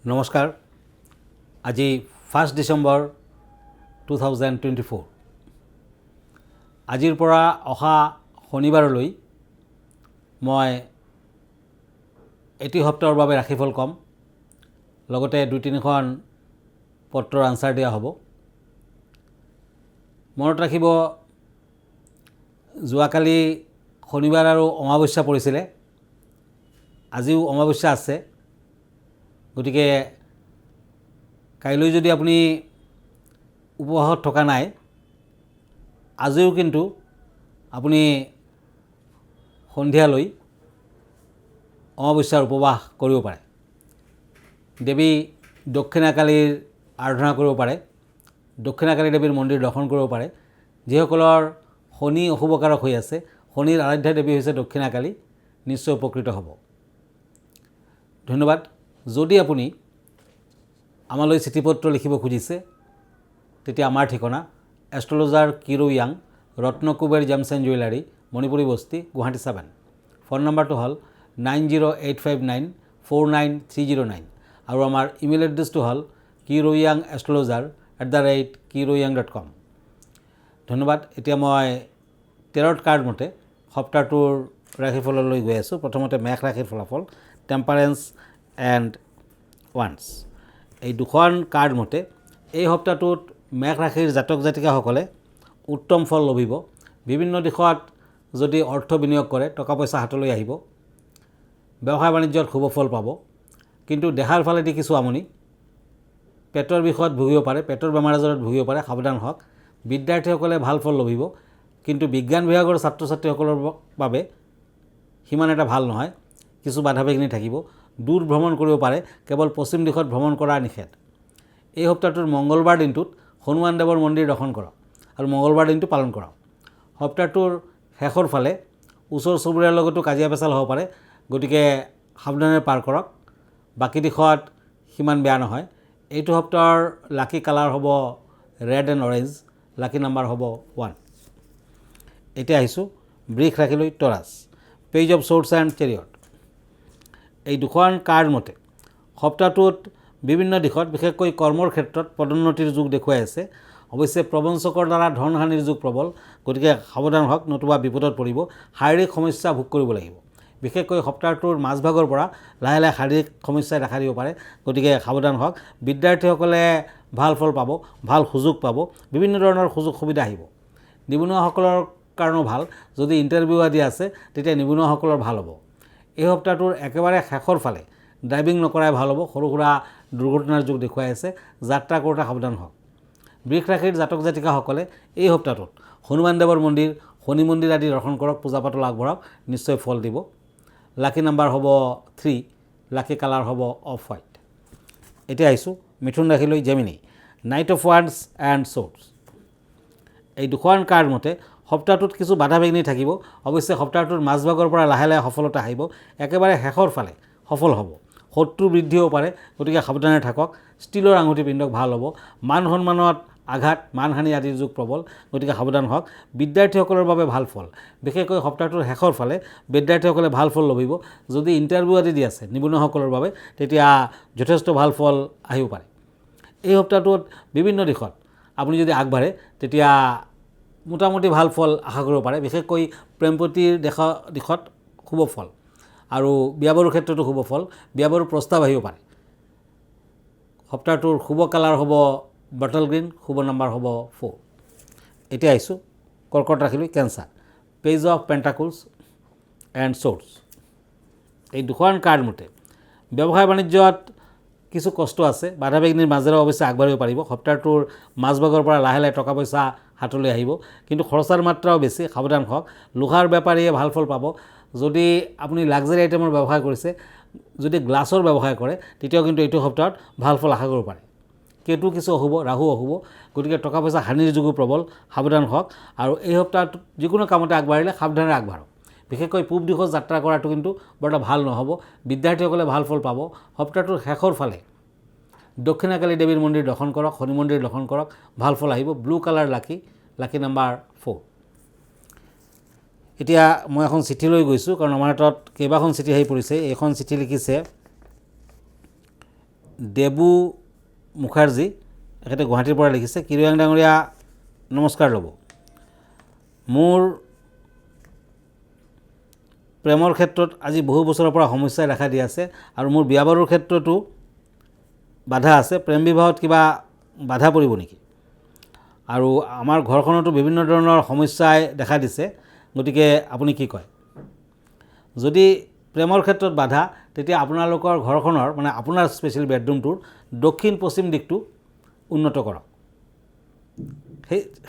নমস্কাৰ আজি 1 ডিচেম্বৰ 2024 আজিৰ পৰা অহা শনিবাৰলৈ মই এটি সপ্তাহৰ বাবে ৰাশিফল কম লগতে 2-3খন পত্ৰৰ আনসাৰ দিয়া হ'ব। মনত ৰাখিব যোৱাকালি শনিবাৰ আৰু অমাৱস্যা পৰিছিলে, আজিও অমাৱস্যা আছে। গতিকে কাইলৈ যদি আপুনি উপবাসত থকা নাই, আজিও কিন্তু আপুনি সন্ধিয়ালৈ অমাৱস্যাৰ উপবাস কৰিব পাৰে। দেৱী দক্ষিণাকালীৰ আৰাধনা কৰিব পাৰে, দক্ষিণাকালী দেৱীৰ মন্দিৰ দৰ্শন কৰিব পাৰে। যিসকলৰ শনি অশুভকাৰক হৈ আছে, শনিৰ আৰাধ্যা দেৱী হৈছে দক্ষিণাকালী, নিশ্চয় উপকৃত হ'ব। ধন্যবাদ। যদি আপুনি আমালৈ চিঠিপত্ৰ লিখিব খুজিছে তেতিয়া আমাৰ ঠিকনা astrologer Kiro Yang, Ratnakuber gems and jewellery, Manipuri Basti, Guwahati 7। Phone নম্বৰটো হ'ল 9085949309 আৰু আমাৰ ইমেইল এড্ৰেছটো হ'ল kiroyangastrologer@kiroyang.com। ধন্যবাদ। এতিয়া মই টেৰট কাৰ্ড মতে সপ্তাহটোৰ ৰাশিফললৈ গৈ আছোঁ। প্ৰথমতে মেষ ৰাশিৰ ফলাফল, টেম্পাৰেন্স এণ্ড ওৱান্স। এই দুখন কাৰ্ড মতে এই সপ্তাহটোত মেষ ৰাশিৰ জাতক জাতিকাসকলে উত্তম ফল লভিব। বিভিন্ন দিশত যদি অৰ্থ বিনিয়োগ কৰে টকা পইচা হাতলৈ আহিব। ব্যৱসায় বাণিজ্যত শুভ ফল পাব, কিন্তু দেহাৰ ফালেদি কিছু আমনি, পেটৰ বিষত ভুগিব পাৰে, পেটৰ বেমাৰ আজাৰত ভুগিব পাৰে, সাৱধান হওক। বিদ্যাৰ্থীসকলে ভাল ফল লভিব, কিন্তু বিজ্ঞান বিভাগৰ ছাত্ৰ ছাত্ৰীসকলৰ বাবে সিমান এটা ভাল নহয়, কিছু বাধা বিঘিনি থাকিব। দূৰ ভ্ৰমণ কৰিব পাৰে, কেৱল পশ্চিম দিশত ভ্ৰমণ কৰা নিষেধ। এই সপ্তাহটোৰ মংগলবাৰ দিনটোত হনুমান দেৱৰ মন্দিৰ দৰ্শন কৰক আৰু মংগলবাৰ দিনটো পালন কৰক। সপ্তাহটোৰ শেষৰ ফালে ওচৰ চুবুৰীয়াৰ লগতো কাজিয়া পেচাল হ'ব পাৰে, গতিকে সাৱধানে পাৰ কৰক। বাকী দিশত সিমান বেয়া নহয়। এইটো সপ্তাহৰ লাকি কালাৰ হ'ব red and orange, lucky number হ'ব 1। এতিয়া আহিছোঁ বৃষ ৰাশিলৈ, টৰাছ, পেজ অফ শ্বৰ্টছ এণ্ড চেৰিয়ট। এই দুখন কাৰ্ড মতে সপ্তাহটোত বিভিন্ন দিশত বিশেষকৈ কৰ্মৰ ক্ষেত্ৰত পদোন্নতিৰ যোগ দেখুৱাই আছে। অৱশ্যে প্ৰবঞ্চকৰ দ্বাৰা ধন হানিৰ যোগ প্ৰবল, গতিকে সাৱধান হওক, নতুবা বিপদত পৰিব। শাৰীৰিক সমস্যা ভোগ কৰিব লাগিব। বিশেষকৈ সপ্তাহটোৰ মাজভাগৰ পৰা লাহে লাহে শাৰীৰিক সমস্যাই দেখা দিব পাৰে, গতিকে সাৱধান হওক। বিদ্যাৰ্থীসকলে ভাল ফল পাব, ভাল সুযোগ পাব, বিভিন্ন ধৰণৰ সুযোগ সুবিধা আহিব। নিবনুৱাসকলৰ কাৰণেও ভাল, যদি ইণ্টাৰভিউ আদি আছে তেতিয়া নিবনুৱাসকলৰ ভাল হ'ব। এই সপ্তাহটোৰ একেবাৰে শেষৰ ফালে ড্ৰাইভিং নকৰাই ভাল হ'ব, সৰু সুৰা দুৰ্ঘটনাৰ যোগ দেখুৱাই আছে, যাত্ৰা কৰোঁতে সাৱধান হওক। বৃষ ৰাশিৰ জাতক জাতিকাসকলে এই সপ্তাহটোত হনুমান দেৱৰ মন্দিৰ, শনি মন্দিৰ আদি দৰ্শন কৰক, পূজা পাতল আগবঢ়াওক, নিশ্চয় ফল দিব। লাকি নাম্বাৰ হ'ব 3, লাকি কালাৰ হ'ব অফ হোৱাইট। এতিয়া আহিছোঁ মিথুন ৰাশিলৈ, জেমিনি, নাইট অফ ওৱান্স এণ্ড শ্বৰ্টছ। এই দুখন কাৰ্ড মতে সপ্তাহটোত কিছু বাধা বিঘিনি থাকিব। অৱশ্যে সপ্তাহটোৰ মাজভাগৰ পৰা লাহে লাহে সফলতা আহিব, একেবাৰে শেষৰ ফালে সফল হ'ব। শত্ৰু বৃদ্ধি হ'ব পাৰে, গতিকে সাৱধানে থাকক। ষ্টীলৰ আঙুঠি পিন্ধক, ভাল হ'ব। মান সন্মানত আঘাত, মানহানি আদিৰ যুগ প্ৰবল, গতিকে সাৱধান হওক। বিদ্যাৰ্থীসকলৰ বাবে ভাল ফল, বিশেষকৈ সপ্তাহটোৰ শেষৰ ফালে বিদ্যাৰ্থীসকলে ভাল ফল লভিব। যদি ইণ্টাৰভিউ আদি দি আছে নিবনুৱাসকলৰ বাবে, তেতিয়া যথেষ্ট ভাল ফল আহিব পাৰে। এই সপ্তাহটোত বিভিন্ন দিশত আপুনি যদি আগবাঢ়ে তেতিয়া মোটামুটি ভাল ফল আশা কৰিব পাৰে। বিশেষকৈ প্ৰেম প্ৰীতিৰ দিশত শুভ ফল আৰু বিয়া বাৰুৰ ক্ষেত্ৰতো শুভ ফল, বিয়া বাৰুৰ প্ৰস্তাৱ আহিব পাৰে। সপ্তাহটোৰ শুভ কালাৰ হ'ব বটল গ্ৰীণ, শুভ নাম্বাৰ হ'ব 4। এতিয়া আহিছোঁ কৰ্কট ৰাশিলৈ, Cancer, page of pentacles and swords. এই দুখন কাৰ্ড মতে ব্যৱসায় বাণিজ্যত কিছু কষ্ট আছে, বাধা বিঘিনিৰ মাজেৰে অৱশ্যে আগবাঢ়িব পাৰিব। সপ্তাহটোৰ মাজভাগৰ পৰা লাহে লাহে টকা পইচা হাতলৈ আহিব, কিন্তু খৰচাৰ মাত্ৰাও বেছি, সাৱধান হওক। লোহাৰ বেপাৰীয়ে ভাল ফল পাব। যদি আপুনি লাক্সাৰী আইটেমৰ ব্যৱসায় কৰিছে, যদি গ্লাছৰ ব্যৱসায় কৰে, তেতিয়াও কিন্তু এইটো সপ্তাহত ভাল ফল আশা কৰিব পাৰে। কেতু কিছু অশুভ, ৰাহু অশুভ, গতিকে টকা পইচা হানিৰ যোগো প্ৰবল, সাৱধান হওক। আৰু এই সপ্তাহত যিকোনো কামতে আগবাঢ়িলে সাৱধানে আগবাঢ়ক। বিশেষকৈ পূব দিশত যাত্ৰা কৰাটো কিন্তু বৰ এটা ভাল নহ'ব। বিদ্যাৰ্থীসকলে ভাল ফল পাব। সপ্তাহটোৰ শেষৰ ফালে দক্ষিণাকালী দেৱীৰ মন্দিৰ দৰ্শন কৰক, শনি মন্দিৰ দৰ্শন কৰক, ভাল ফল আহিব। ব্লু কালাৰ লাকি, লাকি নাম্বাৰ 4। এতিয়া মই এখন চিঠি লৈ গৈছোঁ, কাৰণ আমাৰ হাতত কেইবাখন চিঠি আহি পৰিছে। এইখন চিঠি লিখিছে দেবু মুখাৰ্জী, এখেতে গুৱাহাটীৰ পৰা লিখিছে। কিৰিয়াং ডাঙৰীয়া নমস্কাৰ ল'ব। মোৰ প্ৰেমৰ ক্ষেত্ৰত আজি বহু বছৰৰ পৰা সমস্যাই দেখা দি আছে আৰু মোৰ বিয়া বাৰুৰ ক্ষেত্ৰতো বাধা আছে। প্ৰেম বিবাহত কিবা বাধা পৰিব নেকি? আৰু আমাৰ ঘৰখনতো বিভিন্ন ধৰণৰ সমস্যাই দেখা দিছে, গতিকে আপুনি কি কয়? যদি প্ৰেমৰ ক্ষেত্ৰত বাধা, তেতিয়া আপোনালোকৰ ঘৰখনৰ মানে আপোনাৰ স্পেচিয়েল বেডৰুমটোৰ দক্ষিণ পশ্চিম দিশটো উন্নত কৰক।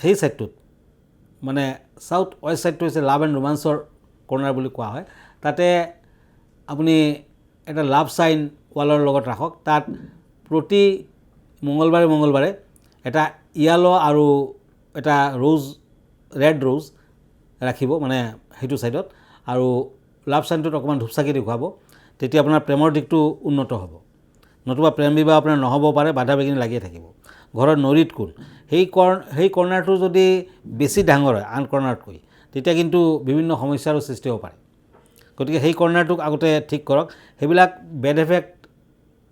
সেই ছাইডটোত মানে চাউথ ৱেষ্ট ছাইডটো হৈছে লাভ এণ্ড ৰোমান্সৰ কৰ্ণাৰ বুলি কোৱা হয়। তাতে আপুনি এটা লাভ চাইন ৱালৰ লগত ৰাখক। তাত প্ৰতি মঙলবাৰে এটা য়েলো আৰু এটা ৰেড ৰ'জ ৰাখিব, মানে সেইটো ছাইডত, আৰু লাভ চাইনটোত অকণমান ধূপচাকি দেখুৱাব। তেতিয়া আপোনাৰ প্ৰেমৰ দিশটো উন্নত হ'ব। নতুবা প্ৰেম বিবাহ আপোনাৰ নহ'ব পাৰে, বাধা বিঘিনি লাগিয়ে থাকিব। ঘৰৰ নৰিত কোণ, সেই কৰ্ণাৰটো যদি বেছি ডাঙৰ হয় আন কৰ্ণাৰতকৈ, তেতিয়া কিন্তু বিভিন্ন সমস্যাৰো সৃষ্টি হ'ব পাৰে। গতিকে সেই কৰ্ণাৰটোক আগতে ঠিক কৰক। সেইবিলাক বেড এফেক্ট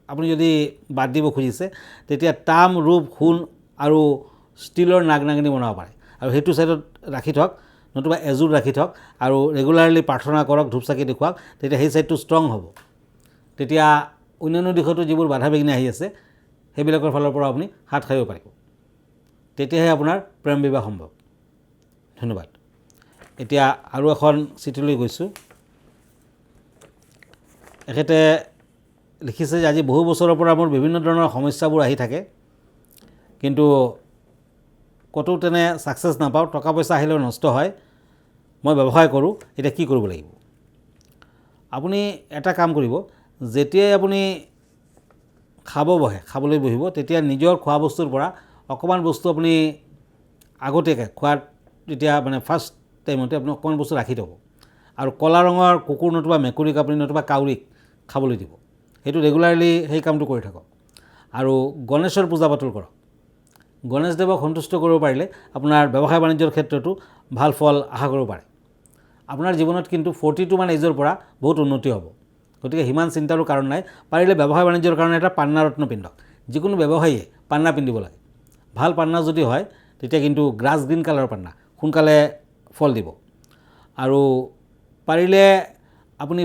আপুনি যদি বাদ দিব খুজিছে, তেতিয়া তাম, ৰূপ, সোণ আৰু ষ্টীলৰ নাগ নাগিনী বনাব পাৰে, আৰু সেইটো ছাইডত ৰাখি থওক, নতুবা এযোৰ ৰাখি থওক আৰু ৰেগুলাৰলি প্ৰাৰ্থনা কৰক, ধূপচাকি দেখুৱাওক। তেতিয়া সেই ছাইডটো ষ্ট্ৰং হ'ব। তেতিয়া অন্যান্য দিশতো যিবোৰ বাধা বিঘিনি আহি আছে, সেইবিলাকৰ ফালৰ পৰা আপুনি হাত সাৰিব পাৰিব। তেতিয়াহে আপোনাৰ প্ৰেম বিবাহ সম্ভৱ। ধন্যবাদ। এতিয়া আৰু এখন চিঠিলৈ গৈছোঁ। এখেতে লিখিছে যে আজি বহু বছৰৰ পৰা মোৰ বিভিন্ন ধৰণৰ সমস্যাবোৰ আহি থাকে, কিন্তু ক'তো তেনে ছাকচেছ নাপাওঁ। টকা পইচা আহিলেও নষ্ট হয়। মই ব্যৱসায় কৰোঁ, এতিয়া কি কৰিব লাগিব? আপুনি এটা কাম কৰিব, যেতিয়াই আপুনি খাবলৈ বহিব, তেতিয়া নিজৰ খোৱা বস্তুৰ পৰা অকণমান বস্তু আপুনি আগতীয়াকৈ খোৱাৰ তেতিয়া মানে ফাৰ্ষ্ট টাইমতে আপুনি অকণমান বস্তু ৰাখি থ'ব, আৰু ক'লা ৰঙৰ কুকুৰ নতুবা মেকুৰীক আপুনি নতুবা কাউৰীক খাবলৈ দিব। সেইটো ৰেগুলাৰলি সেই কামটো কৰি থাকক। আৰু গণেশৰ পূজা পাতল কৰক। গণেশদেৱক সন্তুষ্ট কৰিব পাৰিলে আপোনাৰ ব্যৱসায় বাণিজ্যৰ ক্ষেত্ৰতো ভাল ফল আশা কৰিব পাৰে। আপোনাৰ জীৱনত কিন্তু 42 মান এজৰ পৰা বহুত উন্নতি হ'ব। গতিকে সিমান চিন্তাৰো কাৰণ নাই। পাৰিলে ব্যৱসায় বাণিজ্যৰ কাৰণে এটা পান্না ৰত্ন পিন্ধক। যিকোনো ব্যৱসায়ীয়ে পান্না পিন্ধিব লাগে। ভাল পান্না যদি হয়, তেতিয়া কিন্তু গ্ৰাছ গ্ৰীণ কালাৰৰ পান্না সোনকালে ফল দিব। আৰু পাৰিলে আপুনি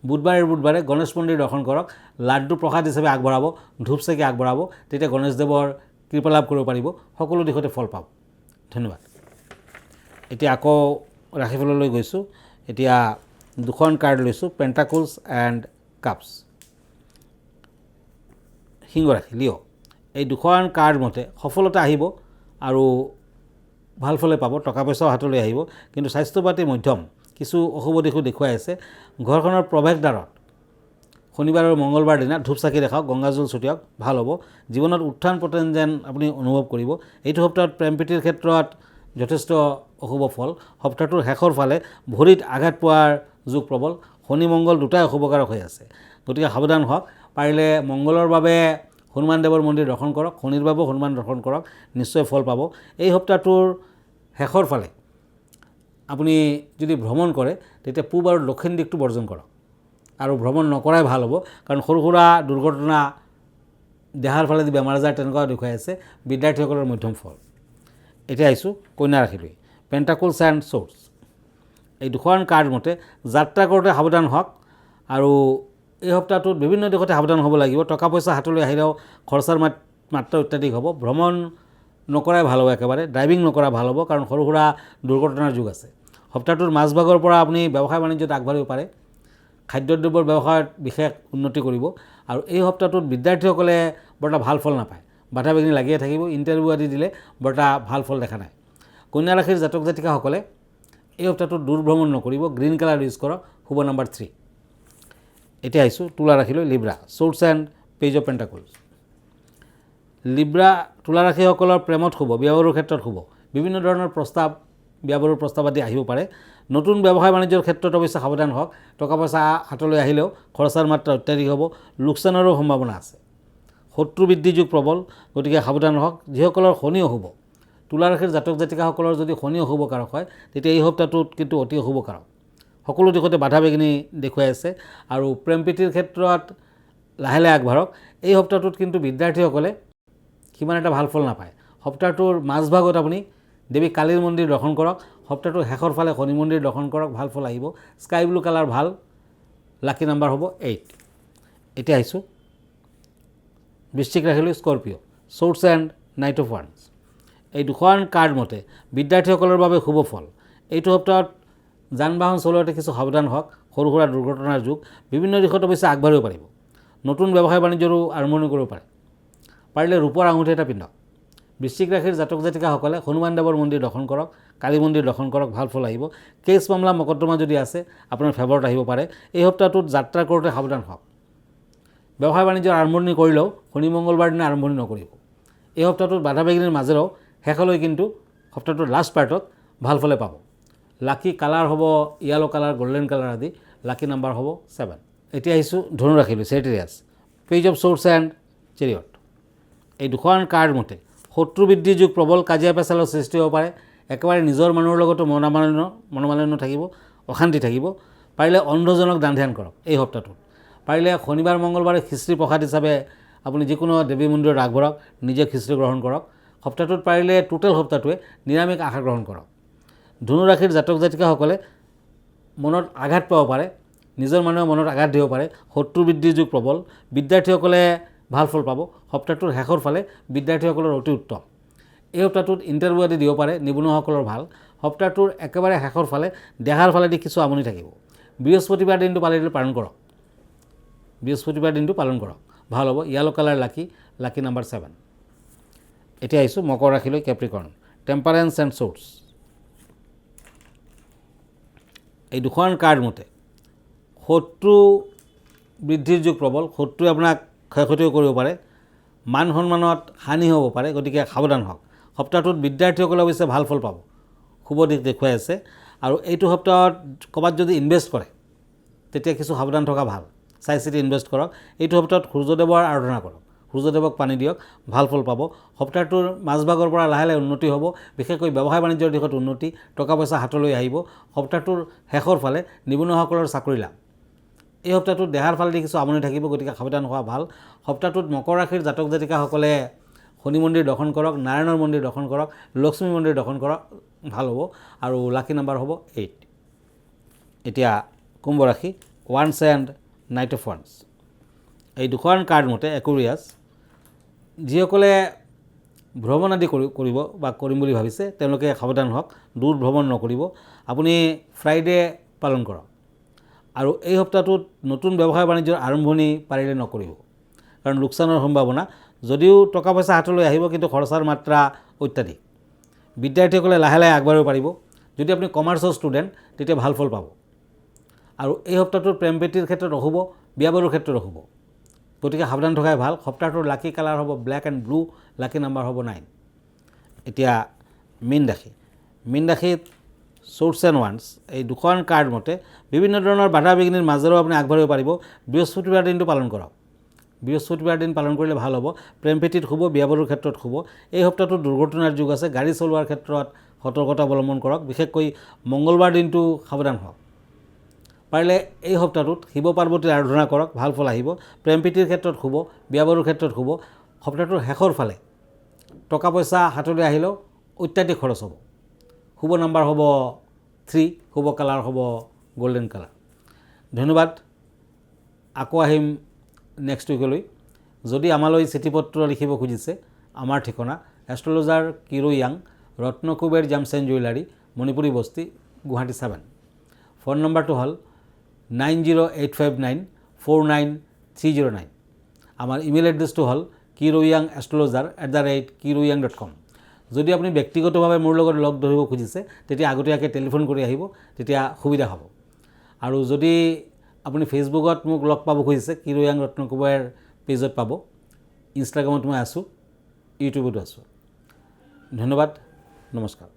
বুধবাৰে গণেশ মন্দিৰ দৰ্শন কৰক, লাড্ডু প্ৰসাদ হিচাপে আগবঢ়াব, ধূপচাকি আগবঢ়াব। তেতিয়া গণেশদেৱৰ কৃপা লাভ কৰিব পাৰিব, সকলো দিশতে ফল পাব। ধন্যবাদ। এতিয়া আকৌ ৰাশিফললৈ গৈছোঁ। এতিয়া দুখন কাৰ্ড লৈছোঁ, পেণ্টাকলছ এণ্ড কাপছ। সিংহ ৰাশি, লিঅ'। এই দুখন কাৰ্ড মতে সফলতা আহিব আৰু ভাল ফলে পাব, টকা পইচাও হাতলৈ আহিব, কিন্তু স্বাস্থ্য পাতি মধ্যম, কিছু অশুভ দিশো দেখুৱাই আছে। ঘৰখনৰ প্ৰৱেশদ্বাৰত শনিবাৰ আৰু মঙলবাৰ দিনা ধূপচাকি দেখাওক, গংগাজল ছটিয়াওক, ভাল হ'ব। জীৱনত উত্থান পতন যেন আপুনি অনুভৱ কৰিব। এইটো সপ্তাহত প্ৰেম প্ৰীতিৰ ক্ষেত্ৰত যথেষ্ট অশুভ ফল। সপ্তাহটোৰ শেষৰ ফালে ভৰিত আঘাত পোৱাৰ যোগ প্ৰবল। শনি মংগল দুটাই অশুভকাৰক হৈ আছে, গতিকে সাৱধান হওক। পাৰিলে মংগলৰ বাবে হনুমানদেৱৰ মন্দিৰ দৰ্শন কৰক, শনিৰ বাবেও হনুমান দৰ্শন কৰক, নিশ্চয় ফল পাব। এই সপ্তাহটোৰ শেষৰ ফালে আপুনি যদি ভ্ৰমণ কৰে, তেতিয়া পূব আৰু দক্ষিণ দিশটো বৰ্জন কৰক, আৰু ভ্ৰমণ নকৰাই ভাল হ'ব। কাৰণ সৰু সুৰা দুৰ্ঘটনা, দেহাৰ ফালে যদি বেমাৰ আজাৰ তেনেকুৱা দেখুৱাই আছে। বিদ্যাৰ্থীসকলৰ মধ্যম ফল। এতিয়া আহিছোঁ কন্যা ৰাশিলৈ, পেণ্টাকলছ এণ্ড ছৰ্ডছ। এই দুখন কাৰ্ড মতে যাত্ৰা কৰোঁতে সাৱধান হওক, আৰু এই সপ্তাহটোত বিভিন্ন দিশতে সাৱধান হ'ব লাগিব। টকা পইচা হাতলৈ আহিলেও খৰচাৰ মাত্ৰা অত্যাধিক হ'ব। ভ্ৰমণ নকৰাই ভাল হ'ব একেবাৰে। ড্ৰাইভিং নকৰা ভাল হ'ব, কাৰণ সৰু সুৰা দুৰ্ঘটনাৰ যুগ আছে। সপ্তাহটোৰ মাজভাগৰ পৰা আপুনি ব্যৱসায় বাণিজ্যত আগবাঢ়িব পাৰে। খাদ্যদ্ৰব্যৰ ব্যৱসায়ত বিশেষ উন্নতি কৰিব। আৰু এই সপ্তাহটোত বিদ্যাৰ্থীসকলে বৰ এটা ভাল ফল নাপায়, বাধা বিঘিনি লাগিয়ে থাকিব। ইণ্টাৰভিউ আদি দিলে বৰ এটা ভাল ফল দেখা নাই। কন্যা ৰাশিৰ জাতক জাতিকাসকলে এই সপ্তাহটোত দূৰ ভ্ৰমণ নকৰিব। গ্ৰীণ কালাৰ ইউজ কৰক, শুভ নম্বৰ 3। এতিয়া আহিছোঁ তুলা ৰাশিলৈ, Libra, swords and page of pentacles. Libra তুলা ৰাশিসকলৰ প্ৰেমত শুভ, বিয়া বাৰুৰ ক্ষেত্ৰত শুভ। বিভিন্ন ধৰণৰ প্ৰস্তাৱ, বিয়া বাৰুৰ প্ৰস্তাৱ আদি আহিব পাৰে। নতুন ব্যৱসায় বাণিজ্যৰ ক্ষেত্ৰত অৱশ্যে সাৱধান হওক। টকা পইচা হাতলৈ আহিলেও খৰচাৰ মাত্ৰা অত্যাধিক হ'ব, লোকচানৰো সম্ভাৱনা আছে। শত্ৰু বৃদ্ধি যুগ প্ৰবল, গতিকে সাৱধান হওক। যিসকলৰ শনি অশুভ, তুলা ৰাশিৰ জাতক জাতিকাসকলৰ যদি শনি অশুভ কাৰক হয়, তেতিয়া এই সপ্তাহটোত কিন্তু অতি অশুভ কাৰক। সকলো দিশতে বাধা বিঘিনি দেখুৱাই আছে। আৰু প্ৰেম প্ৰীতিৰ ক্ষেত্ৰত লাহে লাহে আগবাঢ়ক। এই সপ্তাহটোত কিন্তু বিদ্যাৰ্থীসকলে সিমান এটা ভাল ফল নাপায়। সপ্তাহটোৰ মাজভাগত আপুনি দেৱী কালীৰ মন্দিৰ দৰ্শন কৰক, সপ্তাহটোৰ শেষৰ ফালে শনি মন্দিৰ দৰ্শন কৰক, ভাল ফল আহিব। স্কাই ব্লু কালাৰ ভাল, লাকি নাম্বাৰ হ'ব 8। এতিয়া আহিছোঁ বৃশ্চিক ৰাশিলৈ, Scorpio', swords and knight of ওৱান্স। এই দুখন কাৰ্ড মতে বিদ্যাৰ্থীসকলৰ বাবে শুভ ফল। এইটো সপ্তাহত যান বাহন চলাওঁতে কিছু সাৱধান হওক, সৰু সুৰা দুৰ্ঘটনাৰ যুগ, বিভিন্ন দিশত অৱশ্যে আগবাঢ়িব পাৰিব। নতুন ব্যৱসায় বাণিজ্যৰো আৰম্ভণি কৰিব পাৰে। পাৰিলে ৰূপৰ আঙুঠি এটা পিন্ধক। বৃশ্চিক ৰাশিৰ জাতক জাতিকাসকলে হনুমান দেৱৰ মন্দিৰ দৰ্শন কৰক, কালী মন্দিৰ দৰ্শন কৰক, ভাল ফল আহিব। কেছ মামলা মকদ্দমা যদি আছে আপোনাৰ ফেভৰত আহিব পাৰে। এই সপ্তাহটোত যাত্ৰা কৰোঁতে সাৱধান হওক। ব্যৱসায় বাণিজ্যৰ আৰম্ভণি কৰিলেও শনি মংগলবাৰ দিনা আৰম্ভণি নকৰিব। এই সপ্তাহটোত বাধা বিঘিনিৰ মাজেৰেও শেষলৈ কিন্তু সপ্তাহটোৰ লাষ্ট পাৰ্টত ভাল ফলে পাব। লাকি কালাৰ হ'ব য়েলো কালাৰ, গল্ডেন কালাৰ আদি। লাকি নাম্বাৰ হ'ব 7। এতিয়া আহিছোঁ ধনু ৰাশিলৈ, চেৰিয়াছ, পেজ অফ ছৰ্ডছ এণ্ড চেৰিয়ট। এই দুখন কাৰ্ড মতে শত্ৰু বৃদ্ধিৰ যুগ প্ৰবল, কাজিয়া পেচালৰ সৃষ্টি হ'ব পাৰে। একেবাৰে নিজৰ মানুহৰ লগতো মনোমালিন্য থাকিব, অশান্তি থাকিব। পাৰিলে অন্ধজনক দান ধ্যান কৰক এই সপ্তাহটোত। পাৰিলে শনিবাৰ মংগলবাৰে খিচিৰি প্ৰসাদ হিচাপে আপুনি যিকোনো দেৱী মন্দিৰত আগবঢ়াওক, নিজে খিচিৰি গ্ৰহণ কৰক। সপ্তাহটোত পাৰিলে টোটেল সপ্তাহটোৱে নিৰামিষ আহাৰ গ্ৰহণ কৰক। ধনু ৰাশিৰ জাতক জাতিকাসকলে মনত আঘাত পাব পাৰে, নিজৰ মানুহে মনত আঘাত দিব পাৰে। শত্ৰু বৃদ্ধিৰ যুগ প্ৰবল, বিদ্যাৰ্থীসকলে ভাল ফল পাব। সপ্তাহটোৰ শেষৰ ফালে বিদ্যাৰ্থীসকলৰ অতি উত্তম। এই সপ্তাহটোত ইণ্টাৰভিউ আদি দিব পাৰে, নিবনুৱাসকলৰ ভাল। সপ্তাহটোৰ একেবাৰে শেষৰ ফালে দেহাৰ ফালেদি কিছু আমনি থাকিব। বৃহস্পতিবাৰ দিনটো পাৰিলে পালন কৰক, বৃহস্পতিবাৰ দিনটো পালন কৰক, ভাল হ'ব। য়েলো কালাৰ লাকি, লাকি নাম্বাৰ 7। এতিয়া আহিছোঁ মকৰ ৰাশিলৈ, কেপ্ৰিকৰ্ণ, টেম্পাৰেন্স এণ্ড ছৰ্ডছ। এই দুখন কাৰ্ড মতে শত্ৰু বৃদ্ধিৰ যুগ প্ৰবল, শত্ৰুৱে আপোনাক ক্ষয়ক্ষতিও কৰিব পাৰে, মান সন্মানত হানি হ'ব পাৰে, গতিকে সাৱধান হওক। সপ্তাহটোত বিদ্যাৰ্থীসকলে অৱশ্যে ভাল ফল পাব, শুভ দিশ দেখুৱাই আছে। আৰু এইটো সপ্তাহত ক'ৰবাত যদি ইনভেষ্ট কৰে তেতিয়া কিছু সাৱধান থকা ভাল, চাই চিতি ইনভেষ্ট কৰক। এইটো সপ্তাহত সূৰ্যদেৱৰ আৰাধনা কৰক, সূৰ্যদেৱক পানী দিয়ক, ভাল ফল পাব। সপ্তাহটোৰ মাজভাগৰ পৰা লাহে লাহে উন্নতি হ'ব, বিশেষকৈ ব্যৱসায় বাণিজ্যৰ দিশত উন্নতি, টকা পইচা হাতলৈ আহিব। সপ্তাহটোৰ শেষৰ ফালে নিবনুৱাসকলৰ চাকৰি লাভ। এই সপ্তাহটোত দেহাৰ ফালেদি কিছু আমনি থাকিব, গতিকে সাৱধান হোৱা ভাল। সপ্তাহটোত মকৰ ৰাশিৰ জাতক জাতিকাসকলে শনি মন্দিৰ দৰ্শন কৰক, নাৰায়ণৰ মন্দিৰ দৰ্শন কৰক, লক্ষ্মী মন্দিৰ দৰ্শন কৰক, ভাল হ'ব। আৰু লাকি নাম্বাৰ হ'ব 8। এতিয়া কুম্ভ ৰাশি, ওৱান্স এণ্ড নাইট অফ ওৱান্স। এই দুখন কাৰ্ড মতে একুৰিয়াছ, যিসকলে ভ্ৰমণ আদি কৰিব বা কৰিম বুলি ভাবিছে তেওঁলোকে সাৱধান হওক, দূৰ ভ্ৰমণ নকৰিব। আপুনি ফ্ৰাইডে পালন কৰক। আৰু এই সপ্তাহটোত নতুন ব্যৱসায় বাণিজ্যৰ আৰম্ভণি পাৰিলে নকৰিব, কাৰণ লোকচানৰ সম্ভাৱনা। যদিও টকা পইচা হাতলৈ আহিব, কিন্তু খৰচাৰ মাত্ৰা অত্যাধিক। বিদ্যাৰ্থীসকলে লাহে লাহে আগবাঢ়িব পাৰিব। যদি আপুনি কমাৰ্চৰ ষ্টুডেণ্ট তেতিয়া ভাল ফল পাব। আৰু এই সপ্তাহটোত প্ৰেম প্ৰীতিৰ ক্ষেত্ৰত অশুভ, বিয়া বাৰুৰ ক্ষেত্ৰত অশুভ, গতিকে সাৱধান থকাই ভাল। সপ্তাহটোৰ লাকি কালাৰ হ'ব black and blue, lucky number হ'ব 9। এতিয়া মীন ৰাশি, মীন ৰাশিত ছৰ্ডছ এণ্ড ওৱান্স। এই দুখন কাৰ্ড মতে বিভিন্ন ধৰণৰ বাধা বিঘিনিৰ মাজেৰেও আপুনি আগবাঢ়িব পাৰিব। বৃহস্পতিবাৰ দিনটো পালন কৰক, বৃহস্পতিবাৰ দিন পালন কৰিলে ভাল হ'ব। প্ৰেম প্ৰীতিত শুভ, বিয়া বাৰুৰ ক্ষেত্ৰত শুভ। এই সপ্তাহটোত দুৰ্ঘটনাৰ যুগ আছে, গাড়ী চলোৱাৰ ক্ষেত্ৰত সতৰ্কতা অৱলম্বন কৰক, বিশেষকৈ মংগলবাৰ দিনটো সাৱধান হওক। পাৰিলে এই সপ্তাহটোত শিৱ পাৰ্বতীৰ আৰাধনা কৰক, ভাল ফল আহিব। প্ৰেম প্ৰীতিৰ ক্ষেত্ৰত শুভ, বিয়া বাৰুৰ ক্ষেত্ৰত শুভ। সপ্তাহটোৰ শেষৰ ফালে টকা পইচা হাতলৈ আহিলেও অত্যাধিক খৰচ হ'ব। শুভ নাম্বাৰ হ'ব 3, শুভ কালাৰ হ'ব গল্ডেন কালাৰ। ধন্যবাদ। আকৌ আহিম নেক্সট উইকলৈ। যদি আমালৈ চিঠি পত্ৰ লিখিব খুজিছে, আমাৰ ঠিকনা astrologer Kiro Yang, Ratnakuber gems and jewellery, Manipuri Basti, Guwahati 7। Phone নম্বৰটো হ'ল 9085949309। আমাৰ ইমেইল এড্ৰেছটো হ'ল kiroyangastrologer@kiroyang.com। যদি আপুনি ব্যক্তিগতভাৱে মোৰ লগত লগ ধৰিব খুজিছে তেতিয়া আগতীয়াকৈ টেলিফোন কৰি আহিব, তেতিয়া সুবিধা হ'ব। আৰু যদি আপুনি ফেচবুকত মোক লগ পাব খুজিছে, কিৰোয়াং ৰত্নকুবেৰ পেজত পাব। ইনষ্টাগ্ৰামত মই আছোঁ, ইউটিউবতো আছোঁ। ধন্যবাদ, নমস্কাৰ।